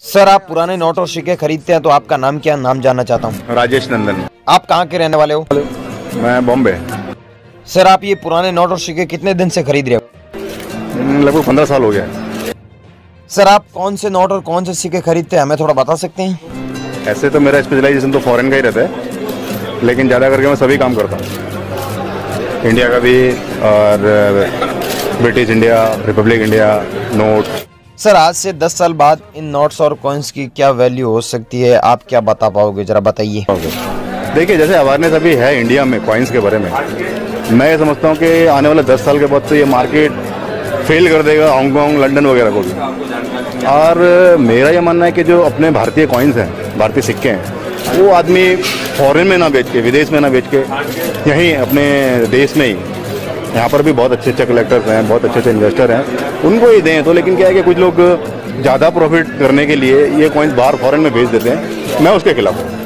Sir, आप पुराने note और सिक्के खरीदते हैं तो आपका नाम क्या, नाम जानना चाहता हूँ। राजेश नंदन। आप कहाँ के रहने वाले हो? मैं बॉम्बे। सर, आप ये पुराने नोट और सिक्के कितने दिन से खरीद रहे हो? लगभग 15 साल हो गया। सर, आप कौन से नोट और कौन से सिक्के खरीदते हैं, हमें थोड़ा बता सकते हैं? ऐसे तो मेरा स्पेशलाइजेशन तो फॉरेन का ही रहता है, लेकिन ज़्यादा करके मैं सभी काम करता हूँ, इंडिया का भी और British India, Republic India, note. Sir, आज से 10 साल बाद इन नोट्स और कॉइन्स की क्या वैल्यू हो सकती है, आप क्या बता पाओगे, जरा बताइए। देखिए, जैसे अवेयरनेस अभी है इंडिया में कॉइन्स के बारे में, मैं ये समझता हूँ कि आने वाले 10 साल के बाद तो ये मार्केट फेल कर देगा हांगकांग, लंदन वगैरह को भी। और मेरा ये मानना है कि जो अपने भारतीय कॉइन्स हैं, भारतीय सिक्के हैं, वो आदमी फॉरेन में ना बेच के, विदेश में ना बेच के, यहीं अपने देश में ही, यहाँ पर भी बहुत अच्छे अच्छे कलेक्टर्स हैं, बहुत अच्छे अच्छे इन्वेस्टर हैं, उनको ही दें। तो लेकिन क्या है कि कुछ लोग ज़्यादा प्रॉफिट करने के लिए ये कॉइन्स बाहर फॉरेन में भेज देते हैं, मैं उसके खिलाफ हूँ।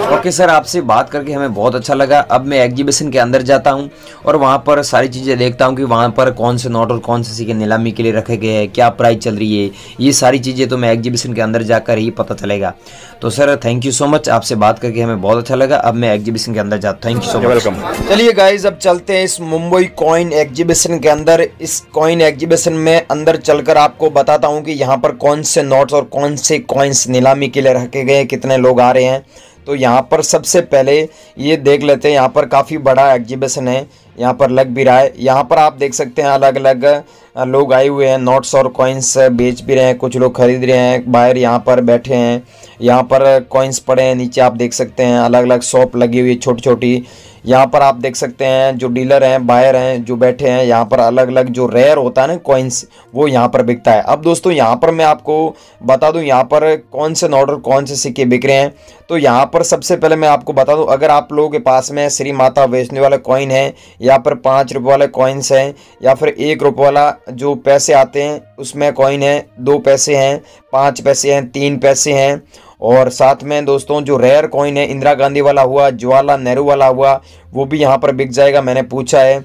ओके सर, आपसे बात करके हमें बहुत अच्छा लगा। अब मैं एग्जीबिशन के अंदर जाता हूं और वहां पर सारी चीज़ें देखता हूं कि वहां पर कौन से नोट और कौन से सिक्के नीलामी के लिए रखे गए हैं, क्या प्राइस चल रही है, ये सारी चीज़ें तो मैं एग्जीबिशन के अंदर जाकर ही पता चलेगा। तो sir, thank you so much, आपसे बात करके हमें बहुत अच्छा लगा। अब मैं एग्जीबिशन के अंदर जाता हूँ। Thank you so much. Welcome. चलिए गाइज, अब चलते हैं इस मुंबई कॉइन एग्जीबिशन के अंदर। इस कॉइन एग्जीबिशन में अंदर चलकर आपको बताता हूँ कि यहाँ पर कौन से नोट्स और कौन से कॉइन्स नीलामी के लिए रखे गए हैं, कितने लोग आ रहे हैं। तो यहाँ पर सबसे पहले ये देख लेते हैं, यहाँ पर काफ़ी बड़ा एग्जीबिशन है, यहाँ पर लग भी रहा है। यहाँ पर आप देख सकते हैं अलग अलग लोग आए हुए हैं, नोट्स और कॉइन्स बेच भी रहे हैं, कुछ लोग खरीद रहे हैं, बाहर यहाँ पर बैठे हैं, यहाँ पर कॉइन्स पड़े हैं, नीचे आप देख सकते हैं अलग अलग शॉप लगी हुई है छोटी छोटी। यहाँ पर आप देख सकते हैं जो डीलर हैं, बायर हैं जो बैठे हैं, यहाँ पर अलग अलग जो रेयर होता है ना कॉइन्स, वो यहाँ पर बिकता है। अब दोस्तों, यहाँ पर मैं आपको बता दूँ यहाँ पर कौन से नोट और कौन से सिक्के बिक रहे हैं। तो यहाँ पर सबसे पहले मैं आपको बता दूँ, अगर आप लोगों के पास में श्री माता वैष्णो वाला कॉइन है, या फिर 5 रुपये वाले कॉइन्स हैं, या फिर 1 रुपये वाला जो पैसे आते हैं उसमें कॉइन है, 2 पैसे हैं, 5 पैसे हैं, 3 पैसे हैं, और साथ में दोस्तों जो रेयर कॉइन है, इंदिरा गांधी वाला हुआ, जवाहरलाल नेहरू वाला हुआ, वो भी यहाँ पर बिक जाएगा। मैंने पूछा है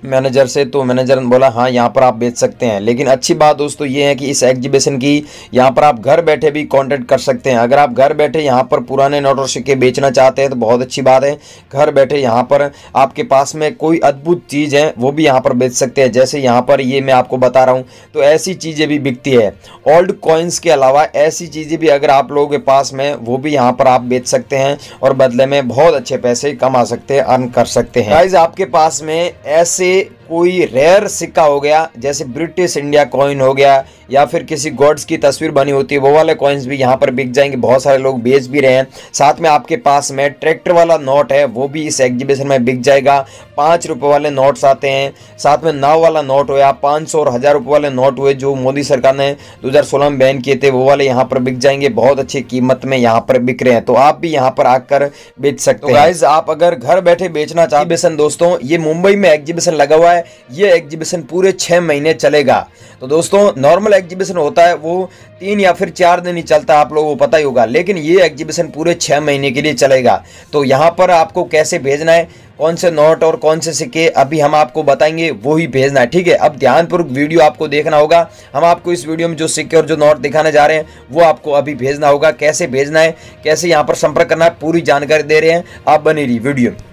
मैनेजर से, तो मैनेजर ने बोला हाँ यहाँ पर आप बेच सकते हैं। लेकिन अच्छी बात दोस्तों ये है कि इस एग्जीबिशन की यहाँ पर आप घर बैठे भी कांटेक्ट कर सकते हैं। अगर आप घर बैठे यहाँ पर पुराने नोट और सिक्के बेचना चाहते हैं तो बहुत अच्छी बात है। घर बैठे यहाँ पर आपके पास में कोई अद्भुत चीज़ है वो भी यहाँ पर बेच सकते हैं। जैसे यहाँ पर ये मैं आपको बता रहा हूँ, तो ऐसी चीज़ें भी बिकती है। ओल्ड कॉइन्स के अलावा ऐसी चीज़ें भी अगर आप लोगों के पास में, वो भी यहाँ पर आप बेच सकते हैं और बदले में बहुत अच्छे पैसे कमा सकते हैं, अर्न कर सकते हैं। गाइस, आपके पास में ऐसे कोई रेयर सिक्का हो गया, जैसे ब्रिटिश इंडिया कॉइन हो गया, या फिर किसी गॉड्स की तस्वीर बनी होती है, वो वाले कॉइन्स भी यहाँ पर बिक जाएंगे। बहुत सारे लोग बेच भी रहे हैं। साथ में आपके पास में ट्रैक्टर वाला नोट है, वो भी इस एग्जीबिशन में बिक जाएगा। 5 रुपये वाले नोट्स आते हैं, साथ में नाव वाला नोट हुआ, 500 और 1000 रुपये वाले नोट हुए जो मोदी सरकार ने 2016 में बैन किए थे, वो वाले यहाँ पर बिक जाएंगे। बहुत अच्छी कीमत में यहाँ पर बिक रहे हैं, तो आप भी यहाँ पर आकर बेच सकते हैं। गाइस, आप अगर घर बैठे बेचना चाहते दोस्तों, ये मुंबई में एग्जीबिशन लगा हुआ है। ये एग्जीबिशन पूरे 6 महीने चलेगा। तो दोस्तों, नॉर्मल एग्जीबिशन होता है वो 3 या फिर 4 दिन ही चलता है, आप लोगों को पता ही होगा, लेकिन ये एग्जीबिशन पूरे 6 महीने के लिए चलेगा। तो यहाँ पर आपको कैसे भेजना है, कौन से नोट और कौन से सिक्के अभी हम आपको बताएंगे, वो ही भेजना है, ठीक है। अब ध्यानपूर्वक वीडियो आपको देखना होगा। हम आपको इस वीडियो में जो सिक्के और जो नोट दिखाने जा रहे हैं वो आपको अभी भेजना होगा। कैसे भेजना है, कैसे यहाँ पर संपर्क करना है, पूरी जानकारी दे रहे हैं, आप बने रहिए वीडियो में।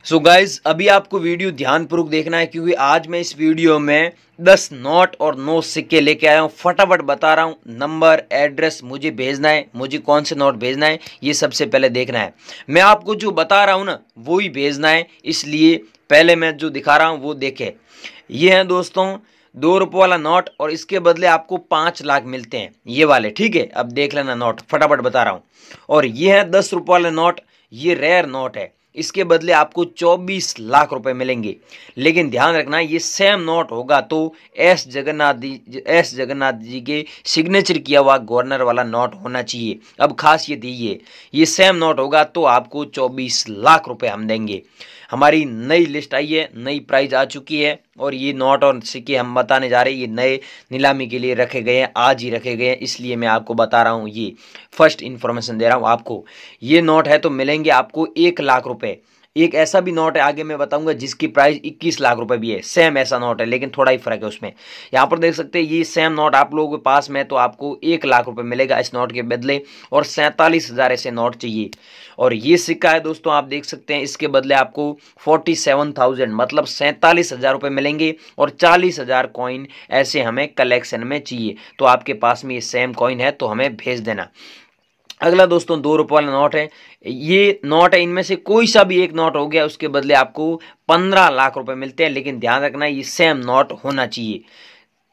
सो गाइज, अभी आपको वीडियो ध्यानपूर्वक देखना है, क्योंकि आज मैं इस वीडियो में 10 नोट और 9 सिक्के लेके आया हूँ। फटाफट बता रहा हूँ, नंबर, एड्रेस मुझे भेजना है, मुझे कौन से नोट भेजना है ये सबसे पहले देखना है। मैं आपको जो बता रहा हूँ ना, वो ही भेजना है, इसलिए पहले मैं जो दिखा रहा हूँ वो देखें। ये है दोस्तों 2 रुपये वाला नोट, और इसके बदले आपको 5 लाख मिलते हैं, ये वाले, ठीक है। अब देख लेना नोट, फटाफट बता रहा हूँ। और ये है 10 रुपये वाले नोट, ये रेयर नोट है, इसके बदले आपको 24 लाख रुपए मिलेंगे। लेकिन ध्यान रखना, ये सेम नोट होगा तो एस जगन्नाथ जी के सिग्नेचर किया हुआ गवर्नर वाला नोट होना चाहिए। अब खासियत ये सेम नोट होगा तो आपको 24 लाख रुपए हम देंगे। हमारी नई लिस्ट आई है, नई प्राइस आ चुकी है, और ये नोट और सिक्के हम बताने जा रहे हैं, ये नए नीलामी के लिए रखे गए हैं, आज ही रखे गए हैं, इसलिए मैं आपको बता रहा हूँ। ये फर्स्ट इन्फॉर्मेशन दे रहा हूँ आपको। ये नोट है तो मिलेंगे आपको 1 लाख रुपए। एक ऐसा भी नोट है आगे मैं बताऊंगा जिसकी प्राइस 21 लाख रुपए भी है, सेम ऐसा नोट है लेकिन थोड़ा ही फर्क है उसमें। यहाँ पर देख सकते हैं ये सेम नोट आप लोगों के पास में, तो आपको 1 लाख रुपए मिलेगा इस नोट के बदले, और 47,000 ऐसे नोट चाहिए। और ये सिक्का है दोस्तों, आप देख सकते हैं इसके बदले आपको 47,000 मतलब 47,000 रुपये मिलेंगे, और 40,000 कॉइन ऐसे हमें कलेक्शन में चाहिए। तो आपके पास में ये सेम कॉइन है तो हमें भेज देना। अगला दोस्तों 2 रुपये वाला नोट है, ये नोट है, इनमें से कोई सा भी एक नोट हो गया उसके बदले आपको 15 लाख रुपए मिलते हैं, लेकिन ध्यान रखना ये सेम नोट होना चाहिए,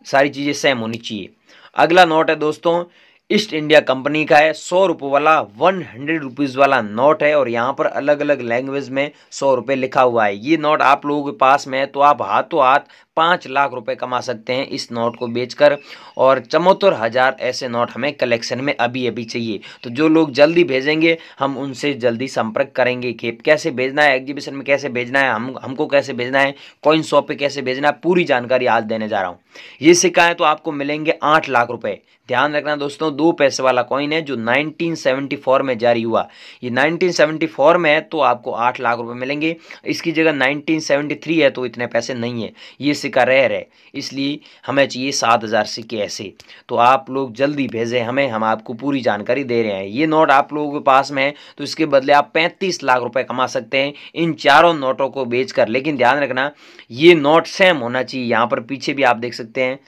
सारी चीज़ें सेम होनी चाहिए। अगला नोट है दोस्तों ईस्ट इंडिया कंपनी का है, 100 रुपये वाला 100 रुपीज़ वाला नोट है, और यहाँ पर अलग अलग लैंग्वेज में 100 रुपये लिखा हुआ है। ये नोट आप लोगों के पास में है तो आप हाथों हाथ 5 लाख रुपए कमा सकते हैं इस नोट को बेचकर, और 74,000 ऐसे नोट हमें कलेक्शन में अभी अभी चाहिए। तो जो लोग जल्दी भेजेंगे हम उनसे जल्दी संपर्क करेंगे कि कैसे भेजना है, एग्जीबिशन में कैसे भेजना है, हमको कैसे भेजना है, कॉइन शॉप पे कैसे भेजना है, पूरी जानकारी आज देने जा रहा हूँ। ये सिक्का है तो आपको मिलेंगे 8 लाख रुपए। ध्यान रखना दोस्तों 2 पैसे वाला कॉइन है जो 1974 में जारी हुआ, ये 1974 में है तो आपको 8 लाख रुपए मिलेंगे। इसकी जगह 1973 है तो इतने पैसे नहीं है, ये सिक्का रेयर है इसलिए हमें चाहिए 7,000 सिक्के ऐसे। तो आप लोग जल्दी भेजें हमें, हम आपको पूरी जानकारी दे रहे हैं। ये नोट आप लोगों के पास में है तो इसके बदले आप 35 लाख रुपए कमा सकते हैं इन चारों नोटों को बेचकर, लेकिन ध्यान रखना ये नोट सेम होना चाहिए। यहाँ पर पीछे भी आप देख सकते हैं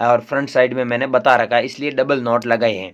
और फ्रंट साइड में मैंने बता रखा है इसलिए डबल नोट लगाए हैं।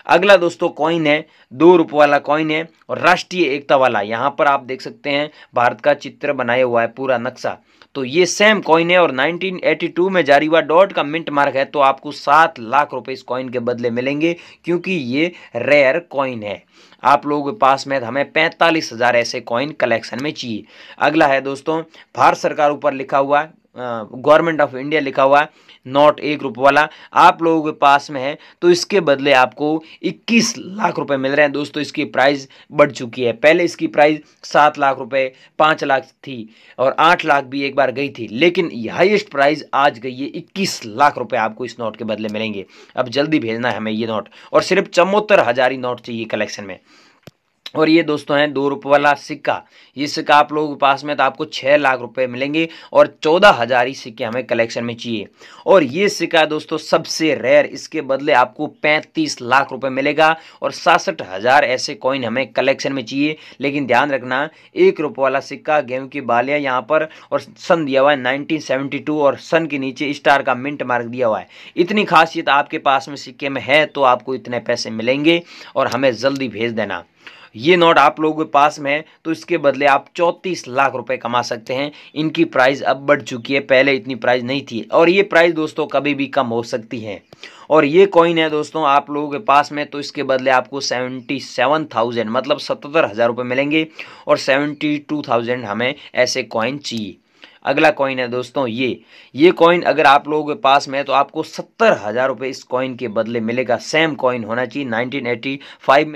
अगला दोस्तों कॉइन है 2 रुपये वाला कॉइन है और राष्ट्रीय एकता वाला, यहाँ पर आप देख सकते हैं भारत का चित्र बनाया हुआ है पूरा नक्शा। तो ये सेम कॉइन है और 1982 में जारी हुआ, डॉट का मिंट मार्क है, तो आपको 7 लाख रुपए इस कॉइन के बदले मिलेंगे क्योंकि ये रेयर कॉइन है। आप लोगों के पास में हमें 45,000 ऐसे कॉइन कलेक्शन में चाहिए। अगला है दोस्तों भारत सरकार ऊपर लिखा हुआ है, गवर्नमेंट ऑफ इंडिया लिखा हुआ है, नोट 1 रुपये वाला आप लोगों के पास में है तो इसके बदले आपको 21 लाख रुपए मिल रहे हैं। दोस्तों इसकी प्राइस बढ़ चुकी है, पहले इसकी प्राइस 7 लाख रुपए 5 लाख थी और 8 लाख भी एक बार गई थी, लेकिन हाईएस्ट प्राइस आज गई है 21 लाख रुपए आपको इस नोट के बदले मिलेंगे। अब जल्दी भेजना है हमें ये नोट, और सिर्फ 74,000 ही नोट चाहिए कलेक्शन में। और ये दोस्तों है 2 रुपये वाला सिक्का, ये सिक्का आप लोगों के पास में तो आपको 6 लाख रुपए मिलेंगे और 14,000 ही सिक्के हमें कलेक्शन में चाहिए। और ये सिक्का दोस्तों सबसे रेयर, इसके बदले आपको 35 लाख रुपए मिलेगा और 67,000 ऐसे कॉइन हमें कलेक्शन में चाहिए। लेकिन ध्यान रखना 1 रुपये वाला सिक्का, गेहूं की बालियाँ यहाँ पर, और सन दिया हुआ है 1972 और सन के नीचे स्टार का मिंट मार्क दिया हुआ है। इतनी खासियत आपके पास में सिक्के में है तो आपको इतने पैसे मिलेंगे और हमें जल्दी भेज देना। ये नोट आप लोगों के पास में है तो इसके बदले आप 34 लाख रुपए कमा सकते हैं। इनकी प्राइस अब बढ़ चुकी है, पहले इतनी प्राइस नहीं थी और ये प्राइस दोस्तों कभी भी कम हो सकती है। और ये कॉइन है दोस्तों आप लोगों के पास में तो इसके बदले आपको 77,000 मतलब 77,000 रुपये मिलेंगे और 72,000 हमें ऐसे कॉइन चाहिए। अगला कॉइन है दोस्तों ये कॉइन अगर आप लोगों के पास में है तो आपको 70,000 रुपये इस कॉइन के बदले मिलेगा। सेम कॉइन होना चाहिए, 1985 में